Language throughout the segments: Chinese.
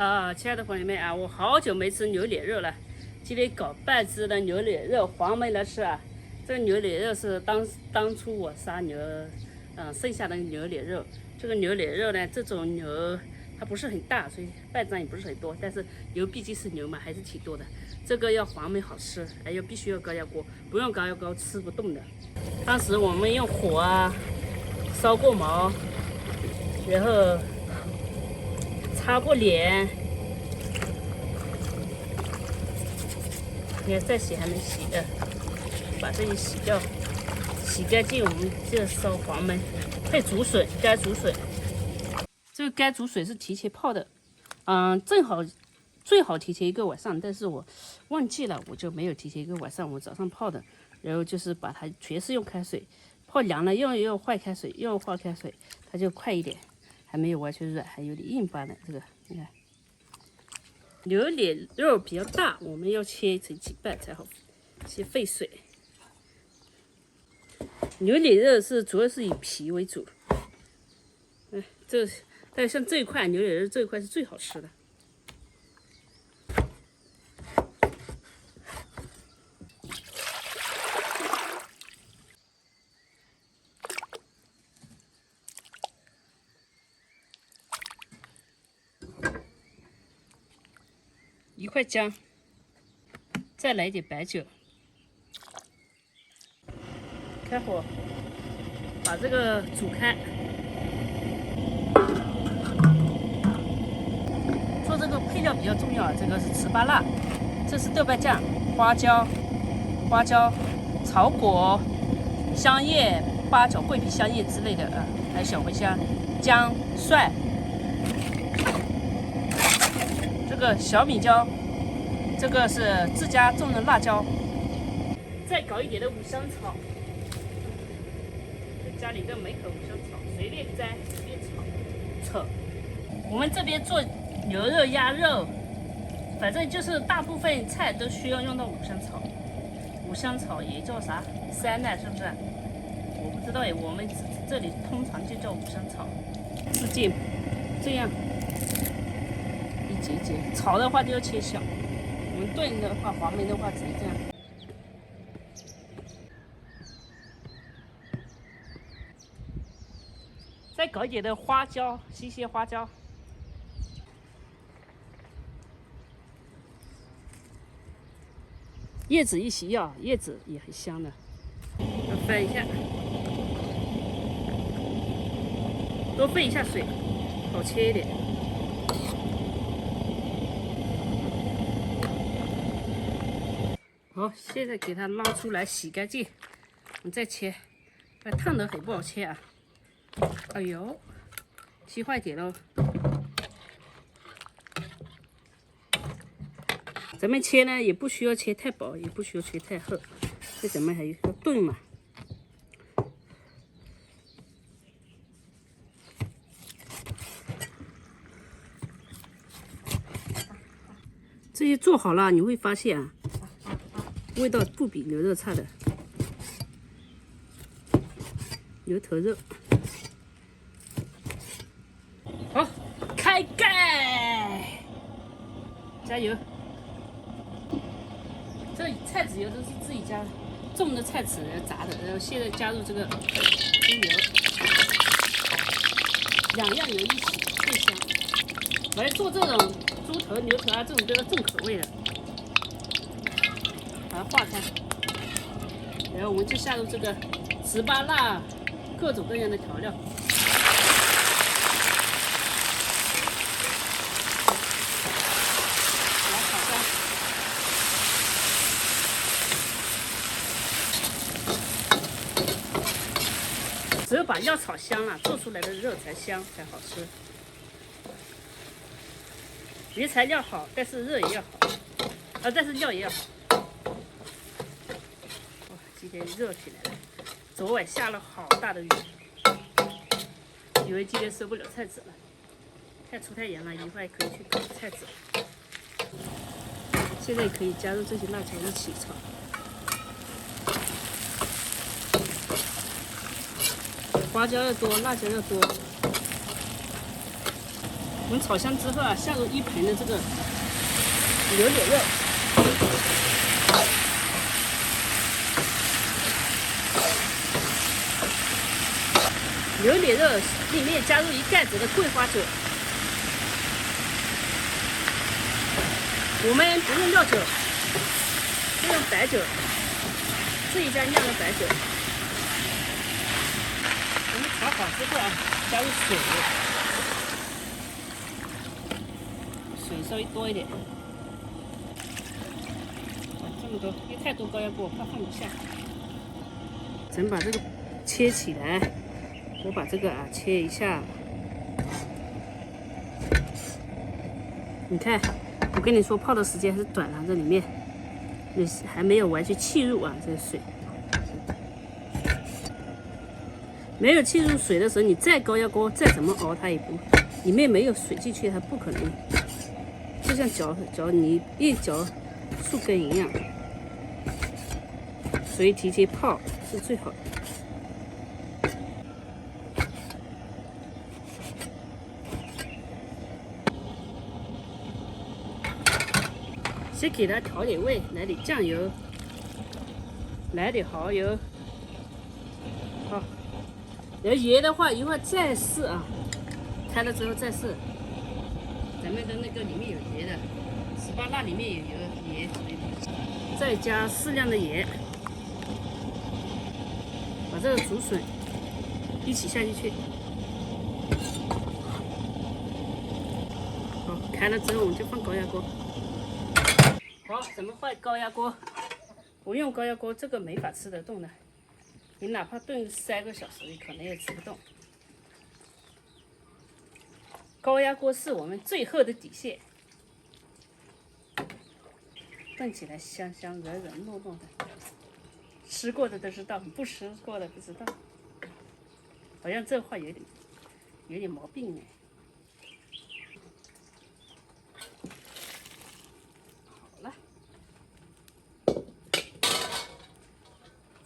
親愛的朋友們啊，我好久沒吃牛臉肉了，今天搞半只的牛臉肉，黄焖来吃啊。這個牛臉肉是當初我殺牛，剩下的牛臉肉。這個牛臉肉呢，這種牛它不是很大，所以半張也不是很多，但是牛畢竟是牛嘛，還是挺多的。這個要黃焖好吃，哎呦，必須要高壓鍋，不用高压鍋吃不動的。當時我們用火燒過毛，然後擦過臉，你看再洗還能洗的，把这些洗掉，洗干净，我们就烧黄焖，配竹笋、干竹笋。这个干竹笋是提前泡的，正好最好提前1个晚上，但是我忘记了，我就没有提前1个晚上，我早上泡的，然后就是把它全是用开水泡凉了，用坏开水，用坏开水，它就快一点。还没有完全软，还有点硬巴的。这个你看，牛脸肉比较大，我们要切成几半才好，先沸水。牛脸肉是主要是以皮为主，但像这一塊牛臉肉這一塊是最好吃的。1塊薑，再來一點白酒，開火，把這個煮開。做這個配料比較重要，這個是糍粑辣，這是豆瓣醬、花椒、草果、香葉、八角、桂皮、香葉之類的還有小茴香、薑、蒜。這個小米椒，這個是自家種的辣椒，再搞一點的五香草，家裡的梅口五香草，隨便摘隨便炒。我們這邊做牛肉、鴨肉，反正就是大部分菜都需要用到五香草。五香草也叫啥？山奈是不是？我不知道耶，我們這裡通常就叫五香草。是這樣。一節一節，炒的話就要切小，我們燉的話，黃焖的話只能這樣。再搞一點的花椒，新鮮花椒。葉子一起要，葉子也很香的。要翻一下，多沸一下水，好切一點。好，現在給它撈出來，洗乾淨，我們再切。燙得很不好切啊！哎呦，切壞點嘍。咱們切呢，也不需要切太薄，也不需要切太厚，這咱們還要燉嘛。這些做好了，你會發現啊。味道不比牛肉差的。牛頭肉，好，開蓋，加油。這菜籽油都是自己家種的菜籽來炸的，然後現在加入這個豬油，2樣油一起最香。反正做這種豬頭、牛頭這種都要重口味的。把它化開，然後我們就下入這個糍粑辣，各種各樣的調料。把它炒香。只有把料炒香了，做出來的肉才香才好吃。原材料好，但是肉也要好，但是料也要好。今天熱起來了，昨晚下了好大的雨，以為今天收不了菜籽了，太出太陽了，一會可以去搞菜籽。現在可以加入這些辣椒一起炒，花椒要多，辣椒要多。我们炒香之後啊，下入一盤的這個牛臉肉。牛臉肉裡面加入1蓋子的桂花酒，我們不用料酒，是用白酒，自己家釀的白酒。我們炒好之後啊，加入水，水稍微多一點。這麼多，因為太多高壓鍋，我怕放不下。咱把這個切起來。我把這個啊切一下，你看，我跟你說泡的時間還是短了，這裡面還沒有完全沏入啊，這個水沒有沏入水的時候，你再高壓鍋再怎麼熬，它也不裡面沒有水進去，它不可能，就像攪你一攪樹根一樣，所以提前泡是最好的。先給它調點味，來點醬油，來點蠔油。好，然後鹽的話一會兒再試啊，開了之後再試。咱們的那個裡面有鹽的，18辣裡面也有鹽，再加適量的鹽，把這個竹筍一起下進去。好，開了之後我們就放高壓鍋。好，咱們換高壓鍋。不用高壓鍋，這個沒法吃得動的。你哪怕燉3個小時，你可能也吃不動。高壓鍋是我們最後的底線，燉起來香香、軟軟、糯糯的。吃過的都知道，不吃過的不知道。好像這話有點毛病哎。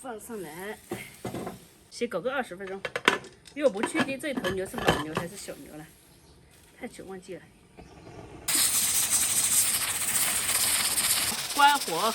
放上來，先搞個20分鐘，因為我不確定這頭牛是老牛還是小牛了，太久忘記了。關火，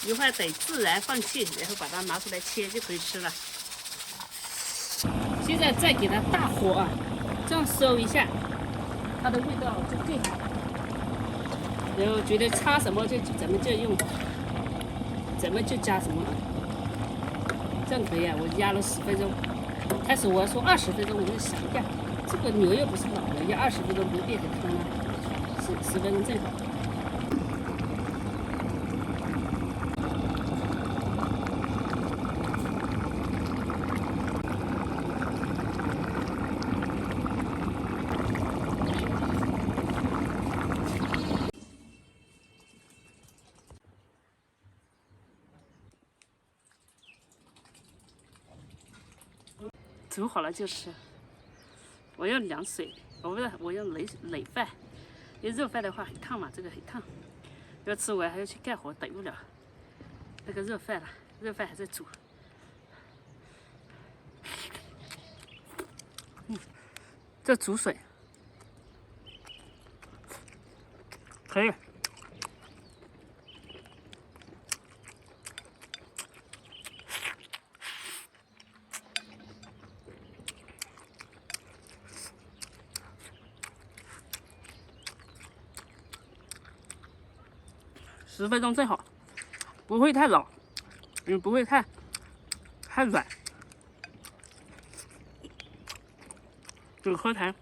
一會兒等自然放氣，然後把它拿出來切就可以吃了。現在再給它大火啊，這樣收一下，它的味道就更好。然後覺得差什麼咱們就用。咱們就加什麼？這樣可以啊！我壓了10分鐘，開始我要說20分鐘，我就想一下，這個牛又不是老牛，壓20分鐘不會變成湯了，10分鐘正好。煮好了就吃。我要凉水，我要垒飯，因为肉飯的話很燙嘛，這個很燙，要吃完還要去蓋火，等不了那個肉飯了，肉飯還在煮。這煮水可以。10分鐘正好，不會太老，也不會太軟，就喝台。